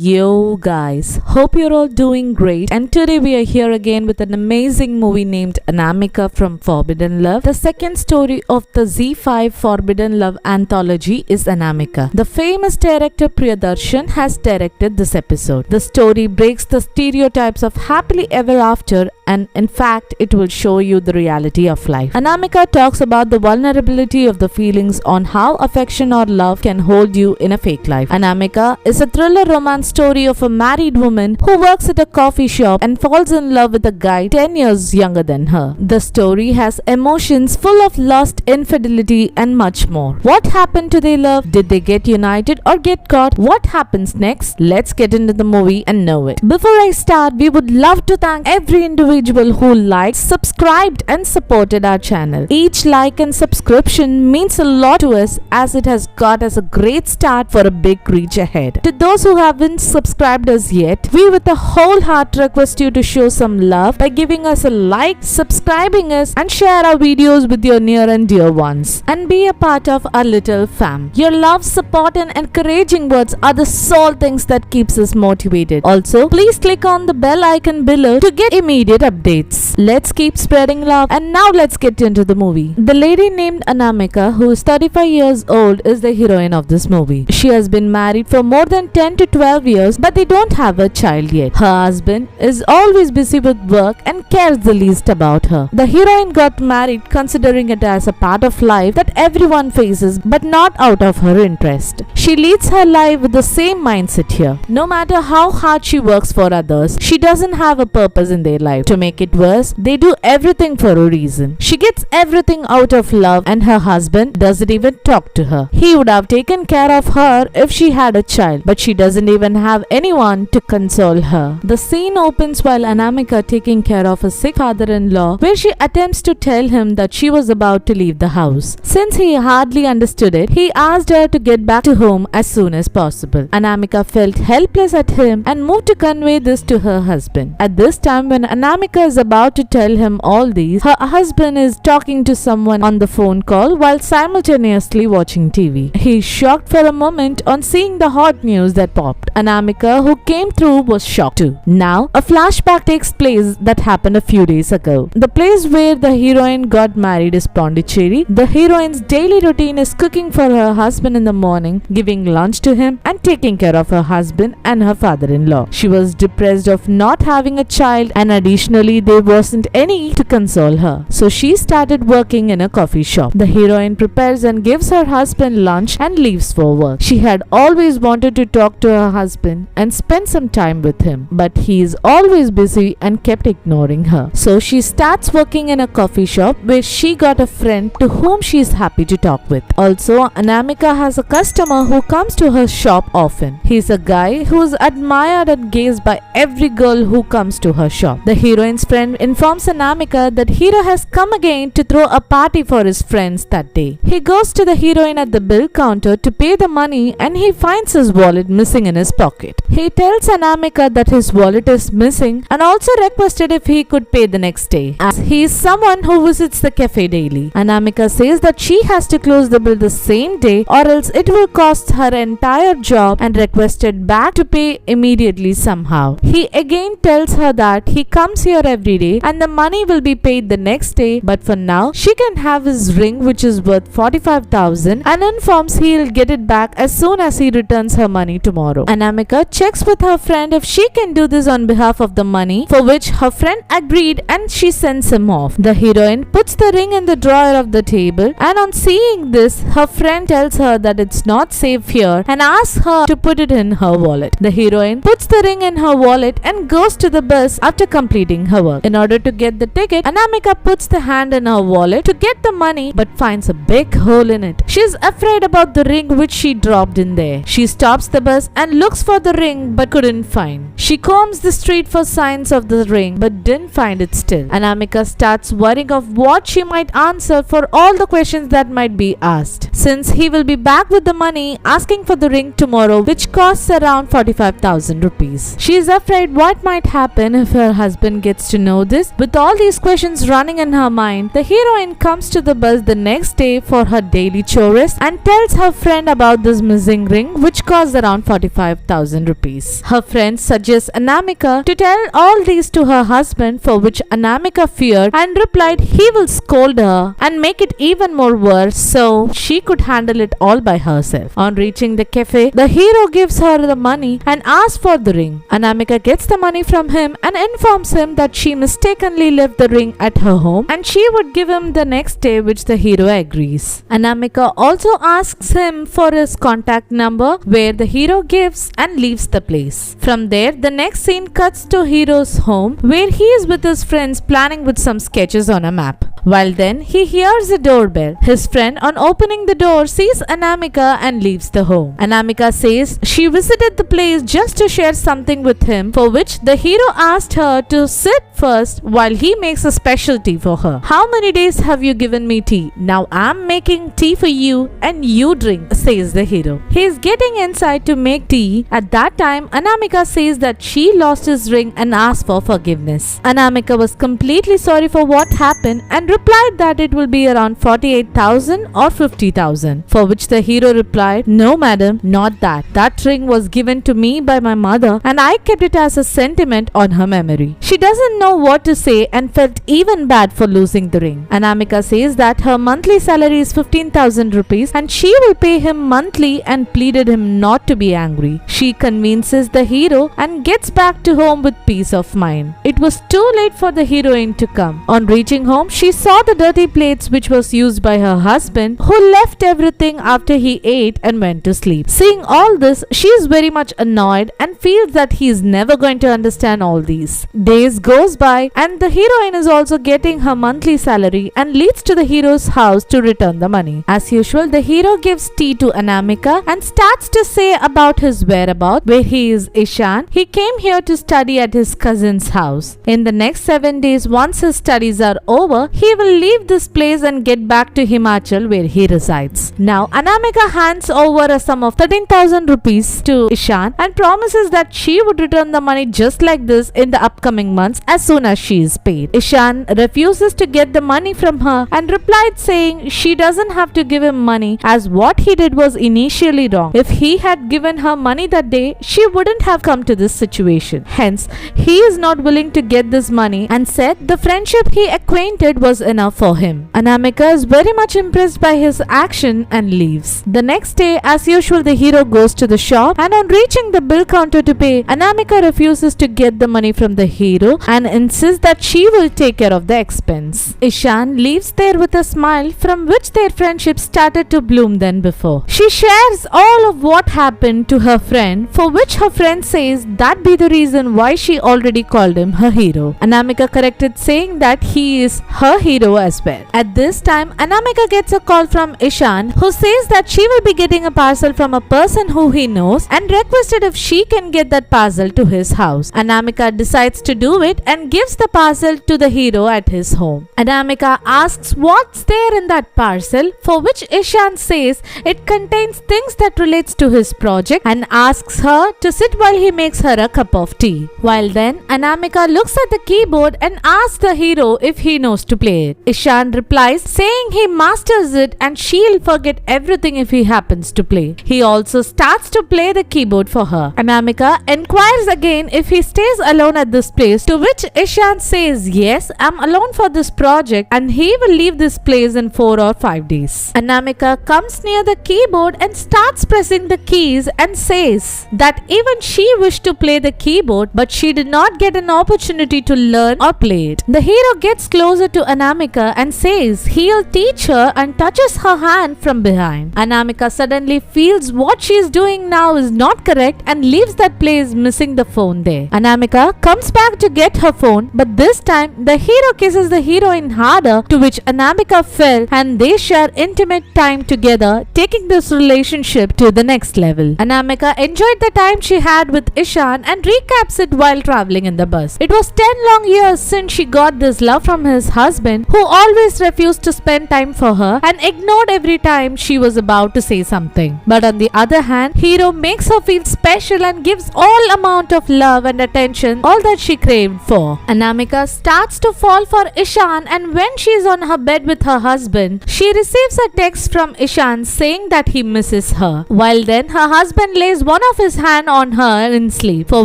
Yo guys, hope you're all doing great, and today we are here again with an amazing movie named Anamika from Forbidden Love. The second story of the Z5 Forbidden Love anthology is Anamika. The famous director Priyadarshan has directed this episode. The story breaks the stereotypes of happily ever after, and in fact it will show you the reality of life. Anamika talks about the vulnerability of the feelings on how affection or love can hold you in a fake life. Anamika is a thriller romance story of a married woman who works at a coffee shop and falls in love with a guy 10 years younger than her. The story has emotions full of lust, infidelity and much more. What happened to their love? Did they get united or get caught? What happens next? Let's get into the movie and know it. Before I start, we would love to thank every individual who liked, subscribed and supported our channel. Each like and subscription means a lot to us, as it has got us a great start for a big reach ahead. To those who haven't subscribed us yet, we with a whole heart request you to show some love by giving us a like, subscribing us and share our videos with your near and dear ones, and be a part of our little fam. Your love, support and encouraging words are the sole things that keeps us motivated. Also, please click on the bell icon below to get immediate updates. Let's keep spreading love, and now let's get into the movie. The lady named Anamika, who is 35 years old, is the heroine of this movie. She has been married for more than 10 to 12 years, but they don't have a child yet. Her husband is always busy with work and cares the least about her. The heroine got married considering it as a part of life that everyone faces, but not out of her interest. She leads her life with the same mindset here. No matter how hard she works for others, she doesn't have a purpose in their life. To make it worse, they do everything for a reason. She gets everything out of love, and her husband doesn't even talk to her. He would have taken care of her if she had a child, but she doesn't even have anyone to console her. The scene opens while Anamika taking care of a sick father-in-law, where she attempts to tell him that she was about to leave the house. Since he hardly understood it, he asked her to get back to home as soon as possible. Anamika felt helpless at him and moved to convey this to her husband. At this time, when Anamika is about to tell him all these, her husband is talking to someone on the phone call while simultaneously watching TV. He is shocked for a moment on seeing the hot news that popped. Anamika, who came through, was shocked too. Now, a flashback takes place that happened a few days ago. The place where the heroine got married is Pondicherry. The heroine's daily routine is cooking for her husband in the morning, giving lunch to him, and taking care of her husband and her father-in-law. She was depressed of not having a child, and additionally there wasn't any to console her. So she started working in a coffee shop. The heroine prepares and gives her husband lunch and leaves for work. She had always wanted to talk to her husband and spend some time with him, but he is always busy and kept ignoring her. So she starts working in a coffee shop where she got a friend to whom she is happy to talk with. Also, Anamika has a customer who comes to her shop often. He is a guy who is admired and gazed by every girl who comes to her shop. The heroine's friend informs Anamika that hero has come again to throw a party for his friends that day. He goes to the heroine at the bill counter to pay the money, and he finds his wallet missing in his pocket. He tells Anamika that his wallet is missing and also requested if he could pay the next day, as he is someone who visits the cafe daily. Anamika says that she has to close the bill the same day or else it will cost her entire job, and requested back to pay immediately somehow. He again tells her that he comes here every day and the money will be paid the next day, but for now she can have his ring, which is worth 45,000, and informs he'll get it back as soon as he returns her money tomorrow. Anamika checks with her friend if she can do this on behalf of the money, for which her friend agreed, and she sends him off. The heroine puts the ring in the drawer of the table, and on seeing this, her friend tells her that it's not safe here and asks her to put it in her wallet. The heroine puts the ring in her wallet and goes to the bus after completing her work. In order to get the ticket, Anamika puts the hand in her wallet to get the money but finds a big hole in it. She is afraid about the ring which she dropped in there. She stops the bus and looks for the ring but couldn't find. She combs the street for signs of the ring but didn't find it still. Anamika starts worrying of what she might answer for all the questions that might be asked. since he will be back with the money, asking for the ring tomorrow, which costs around 45,000 rupees. She is afraid what might happen if her husband gets to know this. With all these questions running in her mind, the heroine comes to the bus the next day for her daily chores and tells her friend about this missing ring, which costs around 45,000 rupees. Her friend suggests Anamika to tell all these to her husband, for which Anamika feared and replied he will scold her and make it even more worse, so she could handle it all by herself. On reaching the cafe, the hero gives her the money and asks for the ring. Anamika gets the money from him and informs him that she mistakenly left the ring at her home and she would give him the next day, which the hero agrees. Anamika also asks him for his contact number, where the hero gives and leaves the place. From there, the next scene cuts to hero's home, where he is with his friends planning with some sketches on a map. While then, he hears a doorbell. His friend, on opening the door, sees Anamika and leaves the home. Anamika says she visited the place just to share something with him, for which the hero asked her to sit first while he makes a special tea for her. How many days have you given me tea? Now I'm making tea for you and you drink, says the hero. He is getting inside to make tea. At that time, Anamika says that she lost his ring and asks for forgiveness. Anamika was completely sorry for what happened and replied that it will be around 48,000 or 50,000, for which the hero replied, "No madam, not that. That ring was given to me by my mother and I kept it as a sentiment on her memory." She doesn't know what to say and felt even bad for losing the ring. Anamika says that her monthly salary is 15,000 rupees and she will pay him monthly and pleaded him not to be angry. She convinces the hero and gets back to home with peace of mind. It was too late for the heroine to come. On reaching home, she saw the dirty plates which was used by her husband, who left everything after he ate and went to sleep. Seeing all this, she is very much annoyed and feels that he is never going to understand all these. Days goes by and the heroine is also getting her monthly salary and leads to the hero's house to return the money. As usual, the hero gives tea to Anamika and starts to say about his whereabouts, where he is Ishan. He came here to study at his cousin's house. In the next 7 days, once his studies are over, he will leave this place and get back to Himachal, where he resides. Now, Anamika hands over a sum of 13,000 rupees to Ishan and promises that she would return the money just like this in the upcoming months as soon as she is paid. Ishan refuses to get the money from her and replied saying she doesn't have to give him money, as what he did was initially wrong. If he had given her money that day, she wouldn't have come to this situation. Hence, he is not willing to get this money and said the friendship he acquainted was enough for him. Anamika is very much impressed by his action and leaves. The next day, as usual, the hero goes to the shop and on reaching the bill counter to pay, Anamika refuses to get the money from the hero and insists that she will take care of the expense. Ishan leaves there with a smile, from which their friendship started to bloom than before. She shares all of what happened to her friend, for which her friend says that be the reason why she already called him her hero. Anamika corrected, saying that he is her hero as well. At this time, Anamika gets a call from Ishan, who says that she will be getting a parcel from a person who he knows and requested if she can get that parcel to his house. Anamika decides to do it and gives the parcel to the hero at his home. Anamika asks what's there in that parcel, for which Ishan says it contains things that relates to his project and asks her to sit while he makes her a cup of tea. While then, Anamika looks at the keyboard and asks the hero if he knows to play it. Ishan replies saying he masters it and she'll forget everything if he happens to play. He also starts to play the keyboard for her. Anamika inquires again if he stays alone at this place, to which Ishan says yes, I'm alone for this project and he will leave this place in 4 or 5 days. Anamika comes near the keyboard and starts pressing the keys and says that even she wished to play the keyboard but she did not get an opportunity to learn or play it. The hero gets closer to Anamika and says he'll teach her and touches her hand from behind. Anamika suddenly feels what she is doing now is not correct and leaves that place, missing the phone there. Anamika comes back to get her phone, but this time the hero kisses the heroine harder, to which Anamika fell and they share intimate time together, taking this relationship to the next level. Anamika enjoyed the time she had with Ishan and recaps it while traveling in the bus. It was 10 long years since she got this love from his husband husband who always refused to spend time for her and ignored every time she was about to say something. But on the other hand, Hero makes her feel special and gives all amount of love and attention, all that she craved for. Anamika starts to fall for Ishan, and when she is on her bed with her husband, she receives a text from Ishan saying that he misses her. While then her husband lays one of his hand on her in sleep, for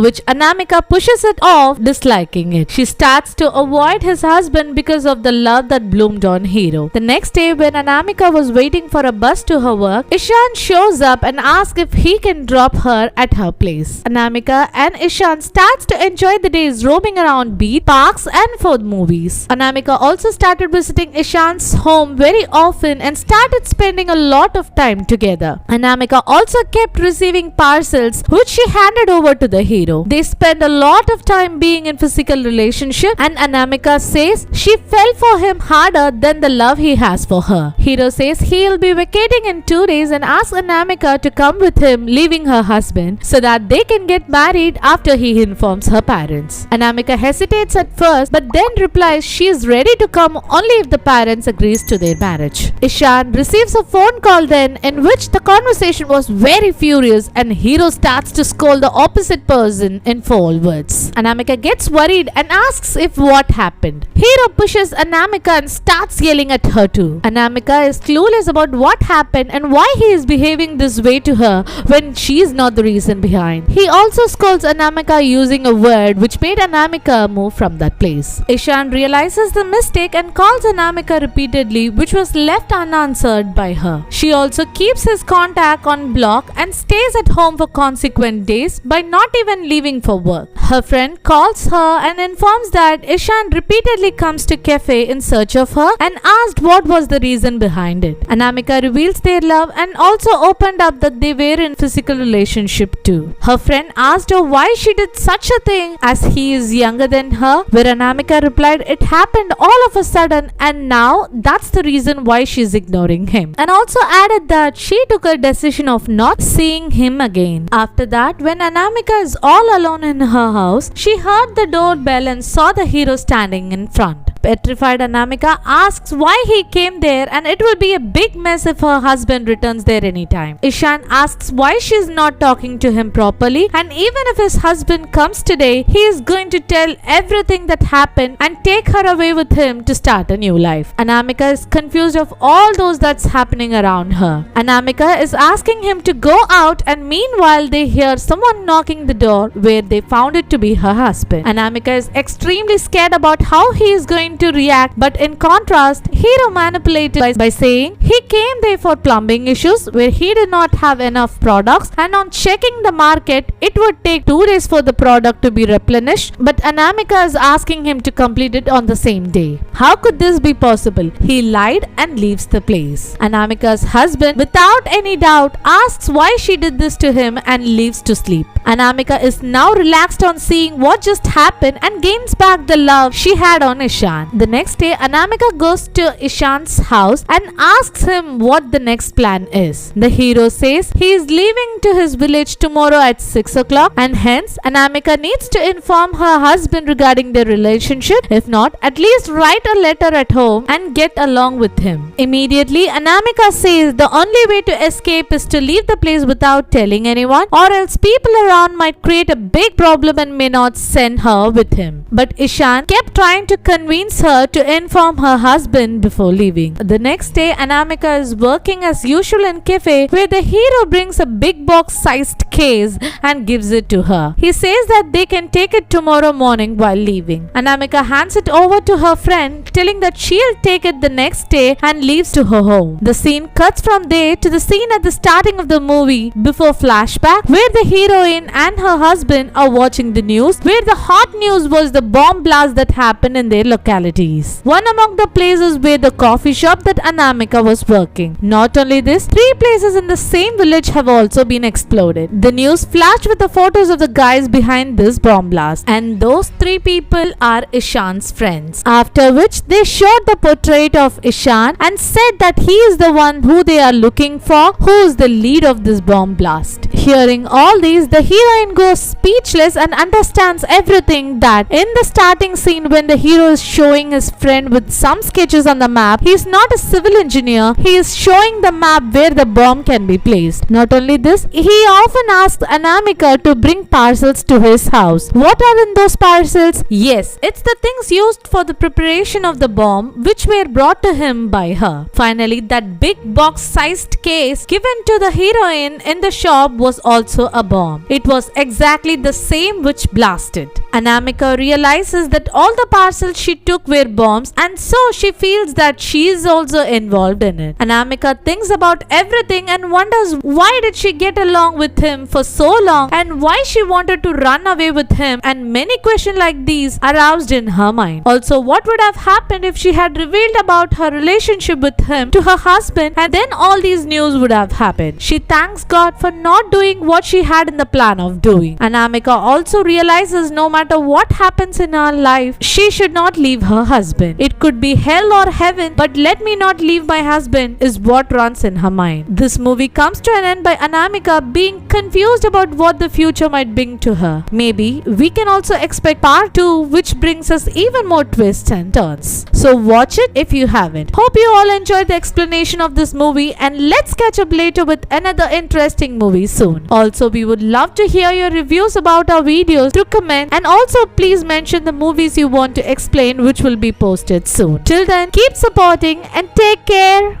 which Anamika pushes it off, disliking it. She starts to avoid his husband because of the love that bloomed on Hero. The next day, when Anamika was waiting for a bus to her work, Ishan shows up and asks if he can drop her at her place. Anamika and Ishan starts to enjoy the days roaming around beach, parks and food movies. Anamika also started visiting Ishan's home very often and started spending a lot of time together. Anamika also kept receiving parcels which she handed over to the hero. They spend a lot of time being in physical relationship, and Anamika says she fell for him harder than the love he has for her. Hero says he'll be vacating in 2 days and asks Anamika to come with him, leaving her husband, so that they can get married after he informs her parents. Anamika hesitates at first but then replies she is ready to come only if the parents agrees to their marriage. Ishan receives a phone call then, in which the conversation was very furious and Hero starts to scold the opposite person in foul words. Anamika gets worried and asks if what happened. Hero pushes Anamika and starts yelling at her too. Anamika is clueless about what happened and why he is behaving this way to her when she is not the reason behind. He also scolds Anamika using a word which made Anamika move from that place. Ishan realizes the mistake and calls Anamika repeatedly, which was left unanswered by her. She also keeps his contact on block and stays at home for consequent days by not even leaving for work. Her friend calls her and informs that Ishan repeatedly comes to cafe in search of her and asked what was the reason behind it. Anamika reveals their love and also opened up that they were in physical relationship too. Her friend asked her why she did such a thing as he is younger than her, where Anamika replied it happened all of a sudden and now that's the reason why she's ignoring him, and also added that she took a decision of not seeing him again. After that, when Anamika is all alone in her house, she heard the doorbell and saw the hero standing in front. Petrified Anamika asks why he came there, and it will be a big mess if her husband returns there anytime. Ishan asks why she is not talking to him properly, and even if his husband comes today, he is going to tell everything that happened and take her away with him to start a new life. Anamika is confused of all those that's happening around her. Anamika is asking him to go out, and meanwhile they hear someone knocking the door, where they found it to be her husband. Anamika is extremely scared about how he is going to react, but in contrast, Hero manipulated by saying he came there for plumbing issues where he did not have enough products, and on checking the market, it would take 2 days for the product to be replenished, but Anamika is asking him to complete it on the same day. How could this be possible? He lied and leaves the place. Anamika's husband, without any doubt, asks why she did this to him and leaves to sleep. Anamika is now relaxed on seeing what just happened and gains back the love she had on Ishan. The next day, Anamika goes to Ishan's house and asks him what the next plan is. The hero says he is leaving to his village tomorrow at 6 o'clock, and hence Anamika needs to inform her husband regarding their relationship. If not, at least write a letter at home and get along with him. Immediately, Anamika says the only way to escape is to leave the place without telling anyone, or else people around might create a big problem and may not send her with him. But Ishan kept trying to convince her to inform her husband before leaving. The next day, Anamika is working as usual in cafe, where the hero brings a big box sized case and gives it to her. He says that they can take it tomorrow morning while leaving. Anamika hands it over to her friend, telling that she'll take it the next day, and leaves to her home. The scene cuts from there to the scene at the starting of the movie before flashback, where the heroine and her husband are watching the news, where the hot news was the bomb blast that happened in their localities. One among the places where the coffee shop that Anamika was working. Not only this, 3 places in the same village have also been exploded. The news flashed with the photos of the guys behind this bomb blast, and those 3 people are Ishan's friends. After which they showed the portrait of Ishan and said that he is the one who they are looking for, who is the lead of this bomb blast. Hearing all these, the heroine goes speechless and understands everything that in the starting scene when the hero is showing his friend with some sketches on the map, he is not a civil engineer, he is showing the map where the bomb can be placed. Not only this, he often asks Anamika to bring parcels to his house. What are in those parcels? Yes, it's the things used for the preparation of the bomb which were brought to him by her. Finally, that big box-sized case given to the heroine in the shop was also a bomb. It was exactly the same which blasted. Anamika realizes that all the parcels she took were bombs, and so she feels that she is also involved in it. Anamika thinks about everything and wonders why did she get along with him for so long and why she wanted to run away with him, and many questions like these aroused in her mind. Also, what would have happened if she had revealed about her relationship with him to her husband, and then all these news would have happened. She thanks God for not doing what she had in the plan of doing. Anamika also realizes no matter what happens in her life, she should not leave her husband. It could be hell or heaven, but let me not leave my husband is what runs in her mind. This movie comes to an end by Anamika being confused about what the future might bring to her. Maybe we can also expect part 2, which brings us even more twists and turns. So watch it if you haven't. Hope you all enjoyed the explanation of this movie, and let's catch up later with another interesting movie soon. Also, we would love to hear your reviews about our videos through comment, and also please mention the movies you want to explain, which will be posted soon. Till then, keep supporting and take care.